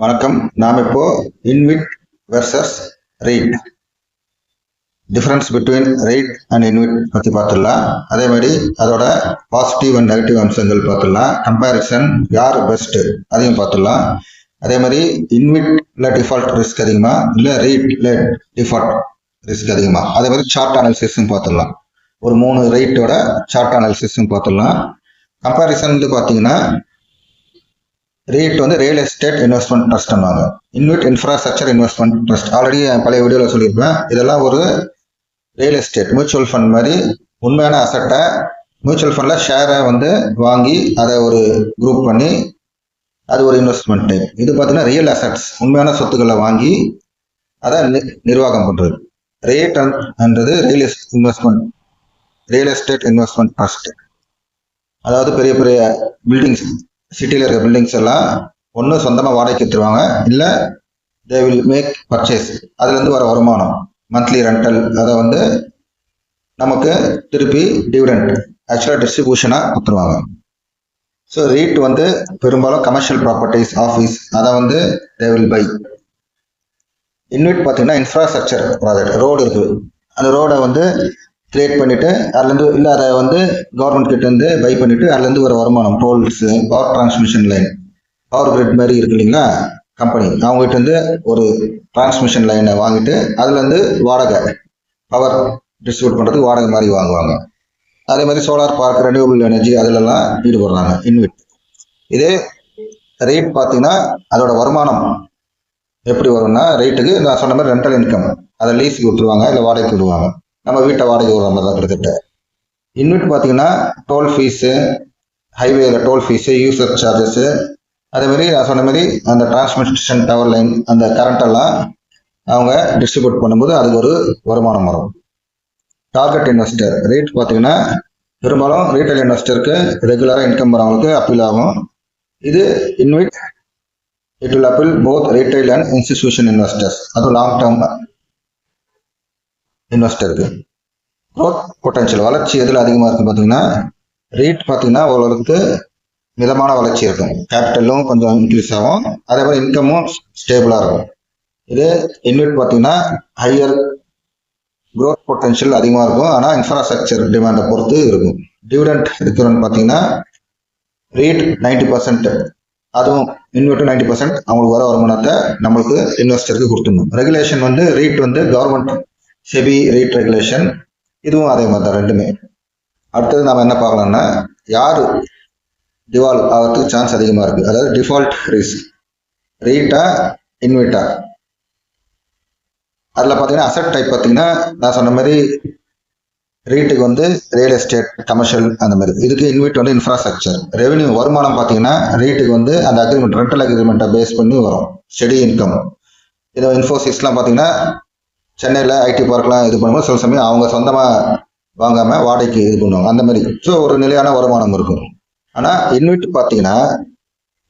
வணக்கம். நாம் இப்போ InvIT versus read, difference between read and InvIT பற்றி பார்த்துடலாம். அதே மாதிரி அதோட பாசிட்டிவ் அண்ட் நெகட்டிவ் அம்சங்கள் பார்த்துடலாம். கம்பேரிசன், யார் பெஸ்ட் அதையும் பார்த்துடலாம். அதே மாதிரி இன்விட்ல டிஃபால்ட் ரிஸ்க் அதிகமா, இல்லை ரீட்ல டிஃபால்ட் ரிஸ்க் அதிகமா, அதே மாதிரி சார்ட் அனாலிசிஸும் பார்த்துடலாம். ஒரு 3 ரேட்டோட சார்ட் அனாலிசிஸும் பார்த்துடலாம். கம்பேரிசன் பார்த்தீங்கன்னா ரேட் வந்து ரியல் எஸ்டேட் இன்வெஸ்ட்மெண்ட் ட்ரஸ்ட்னாங்க, InvIT infrastructure investment trust. Already பழைய வீடியோவில் சொல்லியிருப்பேன். இதெல்லாம் ஒரு ரியல் எஸ்டேட் மியூச்சுவல் ஃபண்ட் மாதிரி உண்மையான அசட்டை மியூச்சுவல் ஃபண்டில் ஷேரை வந்து வாங்கி அதை ஒரு குரூப் பண்ணி அது ஒரு இன்வெஸ்ட்மெண்ட் டைப். இது பார்த்தீங்கன்னா ரியல் அசட்ஸ், உண்மையான சொத்துக்களை வாங்கி அதை நிர்வாகம் பண்ணுறது. ரேட்ன்றது ரியல் எஸ்டேட் இன்வெஸ்ட்மெண்ட் ட்ரஸ்ட். அதாவது பெரிய பெரிய பில்டிங்ஸ், சிட்டியில் இருக்க பில்டிங்ஸ் எல்லாம் ஒன்று சொந்தமாக வாடகைக்கு எடுத்துருவாங்க, இல்லை தே வில் மேக் பர்ச்சேஸ். அதுலேருந்து வர வருமானம் மந்த்லி ரெண்டல் அதை வந்து நமக்கு திருப்பி டிவிடெண்ட் ஆக்சுவலாக டிஸ்ட்ரிபியூஷனாக கொடுத்துருவாங்க. ஸோ ரீட் வந்து பெரும்பாலும் கமர்ஷியல் ப்ராப்பர்ட்டிஸ், ஆஃபீஸ், அதை வந்து தே வில் பை. இன்விட் பார்த்தீங்கன்னா இன்ஃப்ராஸ்ட்ரக்சர் ப்ராஜெக்ட், ரோடு இருக்குது, அந்த ரோடை வந்து கிரியேட் பண்ணிட்டு அதுலேருந்து இல்லை அதை வந்து கவர்மெண்ட் கிட்டேருந்து பை பண்ணிட்டு அதுலேருந்து ஒரு வருமானம், tolls, power transmission line, power grid மாதிரி இருக்கு இல்லைங்களா கம்பெனி, அவங்ககிட்டருந்து ஒரு டிரான்ஸ்மிஷன் லைனை வாங்கிட்டு அதுலேருந்து வாடகை, பவர் டிஸ்ட்ரிபியூட் பண்ணுறதுக்கு வாடகை மாதிரி வாங்குவாங்க. அதே மாதிரி சோலார் பார்க், ரெனியூபிள் எனர்ஜி அதிலெல்லாம் ஈடுபடுறாங்க இன்விட். இதே ரேட் பார்த்தீங்கன்னா அதோட வருமானம் எப்படி வரும்னா, ரேட்டுக்கு நான் சொன்ன மாதிரி ரெண்டல் இன்கம், அதை லீஸுக்கு விட்டுருவாங்க, இல்லை வாடகைக்கு விடுவாங்க. நம்ம வீட்டை வாடகை விடுற மாதிரி தான் கிட்டத்தட்ட. இன்விட் பார்த்தீங்கன்னா டோல் ஃபீஸு, ஹைவேல டோல் ஃபீஸு, யூசர் சார்ஜஸ்ஸு, அதேமாதிரி நான் சொன்ன மாதிரி அந்த டிரான்ஸ்மிஷன் டவர் லைன், அந்த கரண்டெல்லாம் அவங்க டிஸ்ட்ரிபியூட் பண்ணும்போது அதுக்கு ஒரு வருமானம் வரும். டார்கெட் இன்வெஸ்டர் ரேட் பார்த்தீங்கன்னா பெரும்பாலும் ரீட்டைல் இன்வெஸ்டருக்கு ரெகுலராக இன்கம் வரவங்களுக்கு அப்பீல் ஆகும். இது InvIT it will appeal both retail and institution investors, அதுவும் லாங் டேர்ம் இன்வெஸ்டருக்கு. க்ரோத் பொட்டன்ஷியல், வளர்ச்சி எதில் அதிகமாக இருக்கும் பார்த்தீங்கன்னா ரீட் பார்த்தீங்கன்னா ஓரளவுக்கு மிதமான வளர்ச்சி இருக்கும், கேபிட்டலும் கொஞ்சம் இன்க்ரீஸ் ஆகும், அதே மாதிரி இன்கமும் ஸ்டேபிளாக இருக்கும். இது இன்விட் பார்த்தீங்கன்னா ஹையர் க்ரோத் பொட்டன்ஷியல் அதிகமாக இருக்கும், ஆனால் இன்ஃப்ராஸ்ட்ரக்சர் டிமாண்டை பொறுத்து இருக்கும். டிவிடெண்ட் ரிக்யூரன்ட் பார்த்தீங்கன்னா ரீட் 90%, அதுவும் இன்வெர்ட்டு 90% அவங்களுக்கு வர வருமானத்தை நம்மளுக்கு இன்வெஸ்டருக்கு கொடுத்துடணும். ரெகுலேஷன் வந்து ரீட் வந்து கவர்மெண்ட் செபி ரீட் ரெகுலேஷன், இதுவும் அதே மாதிரி தான் ரெண்டுமே. அடுத்தது நம்ம என்ன பார்க்கலாம்னா, யார் டிவால்வ் ஆகிறதுக்கு சான்ஸ் அதிகமாக இருக்குது, அதாவது டிஃபால்ட் ரிஸ்க், ரீட்டா இன்விட்டா. அதில் பார்த்தீங்கன்னா அசட் டைப் பார்த்தீங்கன்னா நான் சொன்ன மாதிரி ரீட்டுக்கு வந்து ரியல் எஸ்டேட், கமர்ஷியல் அந்த மாதிரி, இதுக்கு இன்விட் வந்து இன்ஃப்ராஸ்ட்ரக்சர். ரெவன்யூ வருமானம் பார்த்தீங்கன்னா ரீட்டுக்கு வந்து அந்த அக்ரிமெண்ட், ரெண்டல் அக்ரிமெண்ட்டை பேஸ் பண்ணி வரும், ஸ்டெடி இன்கம். இது இன்ஃபோசிஸ்லாம் பார்த்தீங்கன்னா சென்னையில் ஐடி பார்க்லாம் இது பண்ணும்போது சில சமயம் அவங்க சொந்தமாக வாங்காமல் வாடகைக்கு இது பண்ணுவாங்க, அந்த மாதிரி. ஸோ ஒரு நிலையான வருமானம் இருக்கும். ஆனால் இன்விட் பார்த்தீங்கன்னா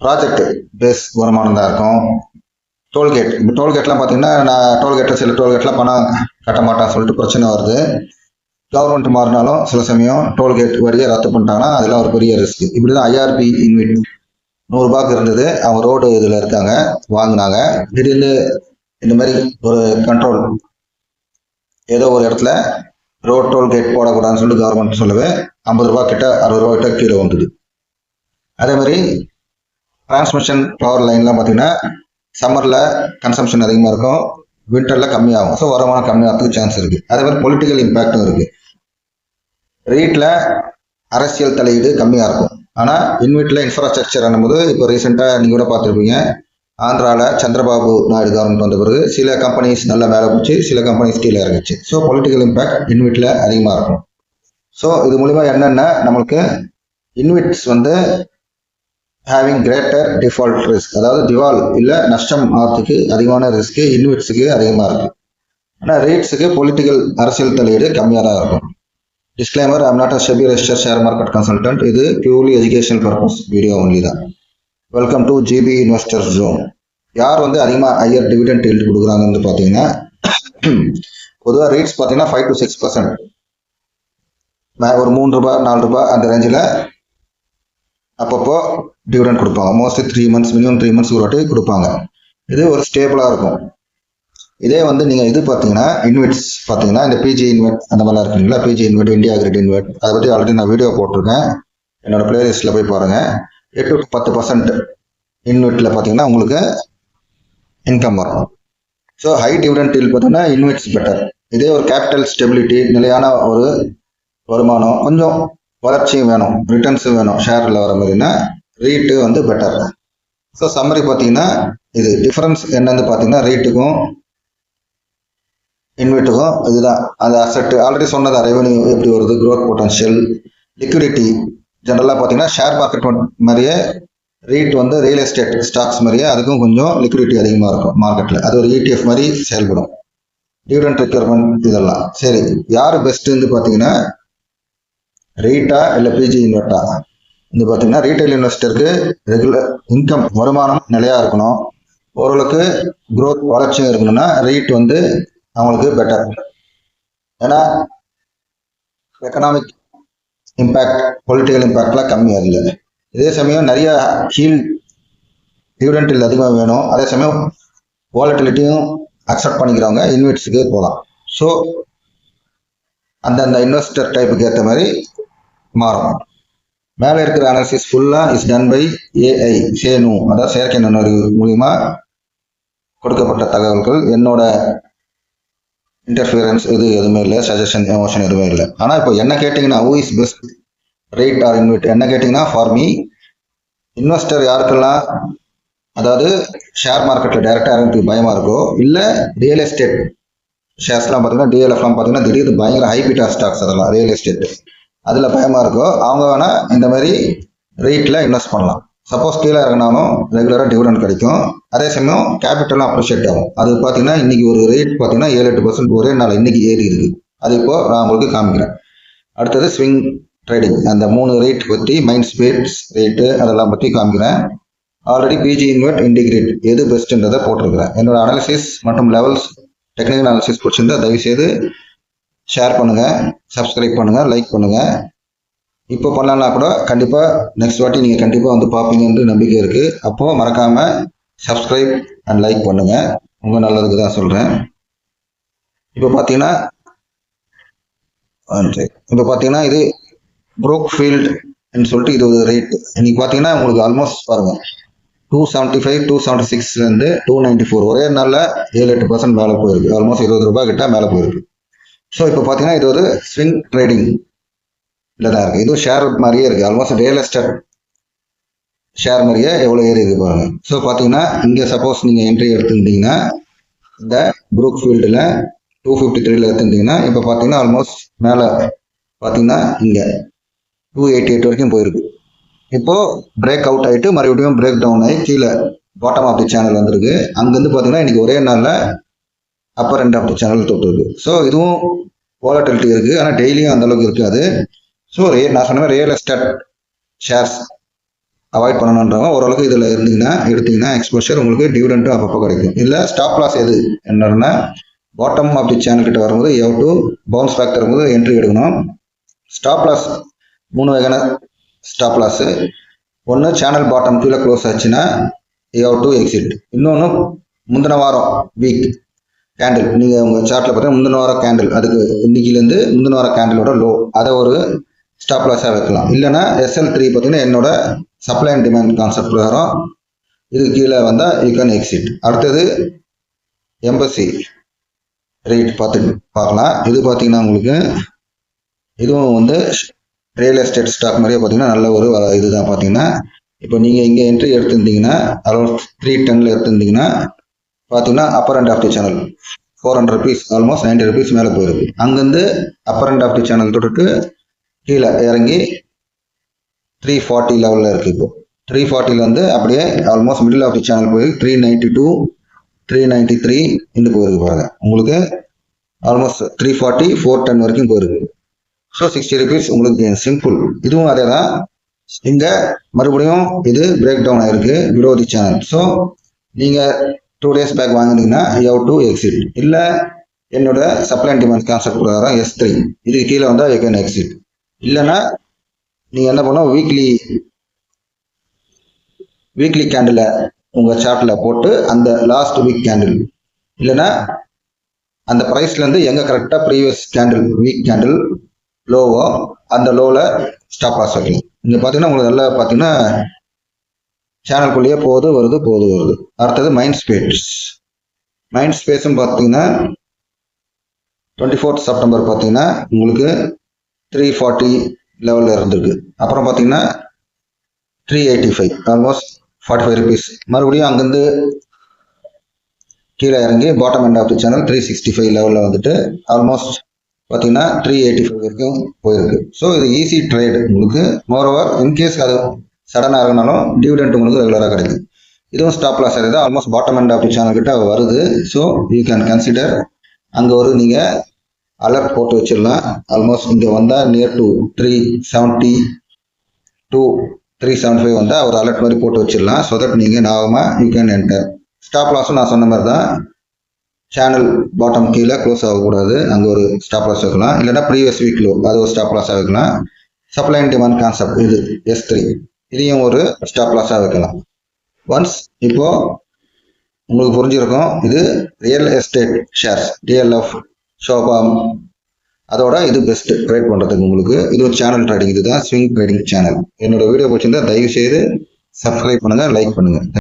ப்ராஜெக்ட் பேஸ் வருமானம் தான் இருக்கும். டோல்கேட், இப்போ டோல்கேட்லாம் பார்த்தீங்கன்னா நான் டோல்கேட்டில் சில டோல்கேட்லாம் பணம் கட்ட மாட்டான்னு சொல்லிட்டு பிரச்சனை வருது. கவர்மெண்ட் மாறினாலும் சில சமயம் டோல்கேட் வரியை ரத்து பண்ணிட்டாங்கன்னா அதெல்லாம் ஒரு பெரிய ரிஸ்க். இப்படி தான் ஐஆர்பி இன்விட் ₹100 இருந்தது, அவங்க ரோடு இதில் இருக்காங்க வாங்கினாங்க, திடீர்னு இந்த மாதிரி ஒரு கண்ட்ரோல், ஏதோ ஒரு இடத்துல ரோட் டோல்கேட் போடக்கூடாதுன்னு சொல்லிட்டு கவர்மெண்ட் சொல்லவே ₹50 கிட்ட ₹60 கிட்ட கீழே வந்தது. அதே மாதிரி டிரான்ஸ்மிஷன் பவர் லைன்லாம் பார்த்தீங்கன்னா சம்மரில் கன்சம்ஷன் அதிகமாக இருக்கும், வின்டரில் கம்மியாகும். ஸோ வருமானம் கம்மியாகிறதுக்கு சான்ஸ் இருக்குது. அதே மாதிரி பொலிட்டிக்கல் இம்பேக்டும் இருக்குது. ரீட்டில் அரசியல் தலையீடு கம்மியாக இருக்கும், ஆனால் இன்விட்டில் இன்ஃப்ராஸ்ட்ரக்சர் ஆனும்போது இப்போ ரீசெண்டாக நீங்கள் கூட பார்த்துருப்பீங்க, ஆந்திராவில் சந்திரபாபு நாயுடு கவர்மெண்ட் வந்த பிறகு சில கம்பெனிஸ் நல்லா மேலே போச்சு, சில கம்பெனிஸ் கீழே இறங்குச்சு. ஸோ பொலிட்டிக்கல் இம்பேக்ட் இன்விட்டில் அதிகமாக இருக்கும். ஸோ இது மூலிமா என்னென்ன நம்மளுக்கு இன்விட்ஸ் வந்து ஹேவிங் கிரேட்டர் டிஃபால்ட் ரிஸ்க், அதாவது திவால் இல்லை நஷ்டம் ஆகிறதுக்கு அதிகமான ரிஸ்க்கு இன்விட்ஸுக்கு அதிகமாக இருக்குது. ஆனால் ரேட்ஸுக்கு பொலிட்டிக்கல் அரசியல் தலையீடு கம்மியாக தான் இருக்கும். Disclaimer, I'm not a SEBI registered share market consultant, இது purely educational purpose video only தான். Welcome to GB investor zone. யார் வந்து அதிகமாக ஹையர் டிவிடெண்ட் ஈல்டு கொடுக்குறாங்கன்னு பார்த்தீங்கன்னா பொதுவாக ரேட்ஸ் பார்த்தீங்கன்னா 5 to 6%, ஒரு ₹3 ₹4 அந்த ரேஞ்சில் அப்பப்போ டிவிடெண்ட் கொடுப்பாங்க. மோஸ்ட்லி 3 months, மினிமம் 3 months ஒரு வாட்டி கொடுப்பாங்க. இது ஒரு ஸ்டேபிளாக இருக்கும். இதே வந்து நீங்கள் இது பார்த்தீங்கன்னா இன்வெர்ட்ஸ் பார்த்தீங்கன்னா இந்த பிஜி இன்வெர்ட் அந்த மாதிரிலாம் இருக்குங்களா, PG invert, India grid invert, அதை பற்றி ஆல்ரெடி நான் வீடியோ போட்டிருக்கேன். என்னோட பிளேலிஸ்ட்டில் போய் பாருங்கள். 8 to 10% இன்வெர்ட்டில் பார்த்தீங்கன்னா உங்களுக்கு இன்கம் வரும். ஸோ ஹை டிவிடெண்ட் டீல் பார்த்தீங்கன்னா இன்வெர்ட்ஸ் பெட்டர். இதே ஒரு கேபிட்டல் ஸ்டெபிலிட்டி, நிலையான ஒரு வருமானம், கொஞ்சம் வளர்ச்சியும் வேணும், ரிட்டர்ன்ஸும் வேணும் ஷேரில் வர மாதிரினா ரீட்டு வந்து பெட்டர். ஸோ சம்மரி பார்த்தீங்கன்னா இது டிஃபரன்ஸ் என்னன்னு பார்த்தீங்கன்னா ரீட்டுக்கும் இன்வெர்ட்டுக்கும் இதுதான். அந்த அசெட் ஆல்ரெடி சொன்னதா, ரெவென்யூ எப்படி வருது, க்ரோத் பொட்டன்ஷியல், லிக்விடிட்டி. ஜென்ரலாக பார்த்தீங்கன்னா ஷேர் மார்க்கெட் மாதிரியே ரீட் வந்து ரியல் எஸ்டேட் ஸ்டாக்ஸ் மாதிரியே அதுக்கும் கொஞ்சம் லிக்விடிட்டி அதிகமாக இருக்கும் மார்க்கெட்டில். அது ஒரு ETF மாதிரி செயல்படும். டிவிடெண்ட் ரெக்யர்மெண்ட் இதெல்லாம் சரி. யார் பெஸ்ட்டுன்னு பார்த்தீங்கன்னா ரீட்டா இல்லை பிஜி இன்வெர்ட்டா? இது பார்த்தீங்கன்னா ரீட்டைல் இன்வெஸ்டருக்கு ரெகுலர் இன்கம், வருமானம் நிலையாக இருக்கணும், ஓரளவுக்கு க்ரோத் வளர்ச்சியும் இருக்கணும்னா ரீட் வந்து அவங்களுக்கு பெட்டர். ஏன்னா எக்கனாமிக் இம்பேக்ட், பொலிட்டிக்கல் இம்பேக்ட்லாம் கம்மி அதில். இதே சமயம் நிறைய ஹீல் டிவிடெண்ட் அதிகமாக வேணும், அதே சமயம் வாலட்டிலிட்டியும் அக்செப்ட் பண்ணிக்கிறவங்க இன்வெஸ்ட்ஸுக்கு போகலாம். ஸோ அந்தந்த இன்வெஸ்டர் டைப்புக்கு ஏற்ற மாதிரி மாறும். மேலே இருக்கிற அனாலிசிஸ் ஃபுல்லாக is done by AI, Chenu, அதாவது செயற்கை நுண்ணறிவு மூலிமா கொடுக்கப்பட்ட தகவல்கள். என்னோட இன்டர்ஃபியரன்ஸ் இது எதுவுமே இல்லை, சஜஷன், எமோஷன் எதுவுமே இல்லை. ஆனால் இப்போ என்ன கேட்டிங்கன்னா who is best rate or invert என்ன கேட்டிங்கன்னா ஃபார் மீ இன்வெஸ்டர் யாருக்கெல்லாம், அதாவது ஷேர் மார்க்கெட்டில் டைரெக்டாக இறங்கிறதுக்கு பயமாக இருக்கோ, இல்லை ரியல் எஸ்டேட் ஷேர்ஸ்லாம் பார்த்தீங்கன்னா DLFலாம் பார்த்தீங்கன்னா திடீர்னு பயங்கர ஹைபிட்டா ஸ்டாக்ஸ், அதெல்லாம் ரியல் எஸ்டேட் அதில் பயமாக இருக்கோ அவங்க வேணால் இந்த மாதிரி ரேட்டில் இன்வெஸ்ட் பண்ணலாம். சப்போஸ் கீழே இறங்கினாலும் ரெகுலராக டிவிடெண்ட் கிடைக்கும், அதே சமயம் கேபிட்டலும் அப்ரிஷியேட் ஆகும். அது பார்த்தீங்கன்னா இன்றைக்கி ஒரு ரேட் பார்த்தீங்கன்னா 7-8% ஒரே நாள் இன்றைக்கி ஏறி இருக்குது. அது இப்போது நான் உங்களுக்கு காமிக்கிறேன். அடுத்தது ஸ்விங் ட்ரேடிங், அந்த 3 ரேட் பற்றி, மைண்ட் ஸ்பேஸ் ரேட்டு அதெல்லாம் பற்றி காமிக்கிறேன். ஆல்ரெடி பிஜி இன்வெர்ட், இன்டிகிரேட் எது பெஸ்ட்டுன்றதை போட்டிருக்கிறேன். என்னோட அனாலிசிஸ் மற்றும் லெவல்ஸ் டெக்னிக்கல் அனாலிசிஸ் பிடிச்சிருந்தா தயவுசெய்து ஷேர் பண்ணுங்கள், சப்ஸ்கிரைப் பண்ணுங்கள், லைக் பண்ணுங்கள். இப்போ பண்ணலன்னா கூட கண்டிப்பாக நெக்ஸ்ட் வாட்டி நீங்கள் கண்டிப்பாக வந்து பார்ப்பீங்கன்னு நம்பிக்கை இருக்குது. அப்போது மறக்காமல் சப்ஸ்கிரைப் அண்ட் லைக் பண்ணுங்கள், உங்கள் நல்லதுக்கு தான் சொல்கிறேன். இப்போ பார்த்தீங்கன்னா இது ப்ரூக்ஃபீல்டுன்னு சொல்லிட்டு இது ஒரு ரேட். இன்னைக்கு பார்த்தீங்கன்னா உங்களுக்கு ஆல்மோஸ்ட் பாருங்கள் 275, 276 294 ஒரே நாளில் 7-8% மேலே போயிருக்கு. ஆல்மோஸ்ட் 20 ரூபாய் கிட்ட மேலே போயிருக்கு. ஸோ இப்போ பார்த்தீங்கன்னா இது ஒரு ஸ்விங் ட்ரேடிங் தான் இருக்குது. இதுவும் ஷேர் மாதிரியே இருக்குது, ஆல்மோஸ்ட் ரியல் எஸ்டேட் ஷேர் மாதிரியே எவ்வளோ ஏறி இருக்கு பாருங்க. ஸோ பார்த்தீங்கன்னா இங்கே சப்போஸ் நீங்கள் என்ட்ரி எடுத்துருந்தீங்கன்னா இந்த ப்ரூக்ஃபீல்டில் 253 எடுத்துருந்தீங்கன்னா இப்போ பார்த்தீங்கன்னா ஆல்மோஸ்ட் மேலே பார்த்தீங்கன்னா இங்கே 288 வரைக்கும் போயிருக்கு. இப்போது பிரேக் அவுட் ஆகிட்டு மறுபடியும் பிரேக் டவுன் ஆகி கீழே பாட்டம் ஆஃப் தி சேனல் வந்திருக்கு. அங்கேருந்து பார்த்தீங்கன்னா இன்றைக்கி ஒரே நாளில் upper end of the channel தொட்டுருக்கு. ஸோ இதுவும் வாலட்டிலிட்டி இருக்குது, ஆனால் டெய்லியும் அந்தளவுக்கு இருக்காது. ஸோ நான் சொன்ன ரியல் எஸ்டேட் ஷேர்ஸ் அவாய்ட் பண்ணணுன்றவங்க ஓரளவுக்கு இதில் எடுத்தீங்கன்னா எக்ஸ்போஷர் உங்களுக்கு டிவிடெண்ட்டும் அப்பப்போ கிடைக்கும். இல்லை ஸ்டாப் லாஸ் எது என்னன்னா பாட்டம் ஆஃப் தி சேனல் கிட்ட வரும்போது you have to bounce back தரும்போது என்ட்ரி எடுக்கணும். ஸ்டாப் லாஸ் 3 வகையான ஸ்டாப் லாஸு. ஒன்று சேனல் பாட்டம் கீழே க்ளோஸ் ஆச்சுன்னா யூ ஹேவ் டு எக்ஸிட். இன்னொன்று முந்தின வாரம் வீக் கேண்டில், நீங்கள் உங்கள் சார்ட்டில் பார்த்தீங்கன்னா முந்தின வாரம் கேண்டில், அதுக்கு இன்னைக்கிலேருந்து முந்தின வாரம் கேண்டிலோட லோ, அதை ஒரு ஸ்டாப் லாஸாக வைக்கலாம். இல்லைனா SL3 பார்த்தீங்கன்னா என்னோட சப்ளை அண்ட் டிமாண்ட் கான்செப்ட் பிரகாரம் இது கீழே வந்தால் யூ கேன் எக்ஸிட். அடுத்தது எம்பசி ரேட் பார்க்கலாம். இது பார்த்தீங்கன்னா உங்களுக்கு இதுவும் ரியல் எஸ்டேட் ஸ்டாக் மாதிரியே பார்த்தீங்கன்னா நல்ல ஒரு இதுதான். பார்த்தீங்கன்னா இப்போ நீங்கள் இங்கே என்ட்ரி எடுத்திருந்தீங்கன்னா அதாவது 310 எடுத்திருந்தீங்கன்னா பார்த்தீங்கன்னா upper end of the channel 400 rupees, almost 90 rupees மேலே போயிருக்கு. அங்கேருந்து upper end of the channel தொட்டுட்டு கீழே இறங்கி 340 லெவலில் இருக்குது. இப்போ 340 அப்படியே almost middle of the channel போய் 392, 393 போயிருக்கு பாருங்க. உங்களுக்கு ஆல்மோஸ்ட் 340, 410 வரைக்கும் போயிருக்கு. ஸோ 60 rupees உங்களுக்கு சிம்பிள். இதுவும் அதே தான். இங்கே மறுபடியும் இது பிரேக் டவுன் ஆகிருக்கு பிலோ தி சேனல். ஸோ நீங்கள் 2 days பேக் வாங்கினீங்கன்னா யூ ஹேவ் டு எக்ஸிட். இல்லை என்னோட சப்ளை அண்ட் டிமாண்ட் கான்செப்ட் பிரகாரம் S3 இதுக்கு கீழே வந்தால் யூ கேன் எக்ஸிட். இல்லைன்னா நீங்கள் என்ன பண்ணணும், வீக்லி கேண்டில் உங்கள் சார்ட்டில் போட்டு அந்த லாஸ்ட் வீக் கேண்டில் இல்லைன்னா அந்த ப்ரைஸ்லேருந்து எங்கே கரெக்டாக previous candle week candle lower அந்த லோவில் ஸ்டாப் லாஸ் வைக்கலாம். இங்கே பார்த்தீங்கன்னா உங்களுக்கு நல்லா பார்த்தீங்கன்னா சேனலுக்குள்ளேயே போகுது வருது. அடுத்தது மைண்ட் ஸ்பேஸும் பார்த்தீங்கன்னா 24th செப்டம்பர் பார்த்தீங்கன்னா உங்களுக்கு 340 லெவலில் இருந்திருக்கு. அப்புறம் பார்த்தீங்கன்னா 385 ஆல்மோஸ்ட் 45 rupees. மறுபடியும் அங்கேருந்து கீழே இறங்கி bottom end of the channel 365 லெவலில் வந்துட்டு ஆல்மோஸ்ட் பார்த்தீங்கன்னா 385 வரைக்கும் போயிருக்கு. ஸோ இது ஈஸி ட்ரேடு உங்களுக்கு. மோரோவர் இன்கேஸ் அது சடனாக இருக்கனாலும் டிவிடெண்ட் உங்களுக்கு ரெகுலராக கிடைக்கும். இதுவும் ஸ்டாப் லாஸ் ஆகுது. Almost bottom end of the channel கிட்ட வருது. ஸோ யூ கேன் கன்சிடர் அங்கே ஒரு நீங்கள் அலர்ட் போட்டு வச்சிடலாம். ஆல்மோஸ்ட் இங்கே வந்தால் நியர் டு 370 to 375 வந்தால் ஒரு அலர்ட் மாதிரி போட்டு வச்சிடலாம். ஸோ தட் நீங்கள் ஞாபகமாக யூ கேன் என்டர். ஸ்டாப் லாஸும் நான் சொன்ன மாதிரி தான், சேனல் பாட்டம் கீழே க்ளோஸ் ஆகக்கூடாது, அங்கே ஒரு ஸ்டாப் லாஸ் வைக்கலாம். இல்லைன்னா ப்ரீவியஸ் வீக் லோ அது ஒரு ஸ்டாப் லாஸாக வைக்கலாம். சப்ளை அண்ட் டிமாண்ட் கான்செப்ட் இது S3 இதையும் ஒரு ஸ்டாப் லாஸாக வைக்கலாம். ஒன்ஸ் இப்போ உங்களுக்கு புரிஞ்சிருக்கும் இது ரியல் எஸ்டேட் ஷேர்ஸ் DLF ஷோபாம் அதோட இது பெஸ்ட் ட்ரேட் பண்ணுறதுக்கு உங்களுக்கு. இது ஒரு சேனல் ட்ரேடிங், இதுதான் ஸ்விங் ட்ரேடிங் சேனல். என்னோட வீடியோ பிடிச்சிருந்தா தயவு செய்து சப்ஸ்கிரைப் பண்ணுங்கள், லைக் பண்ணுங்கள்.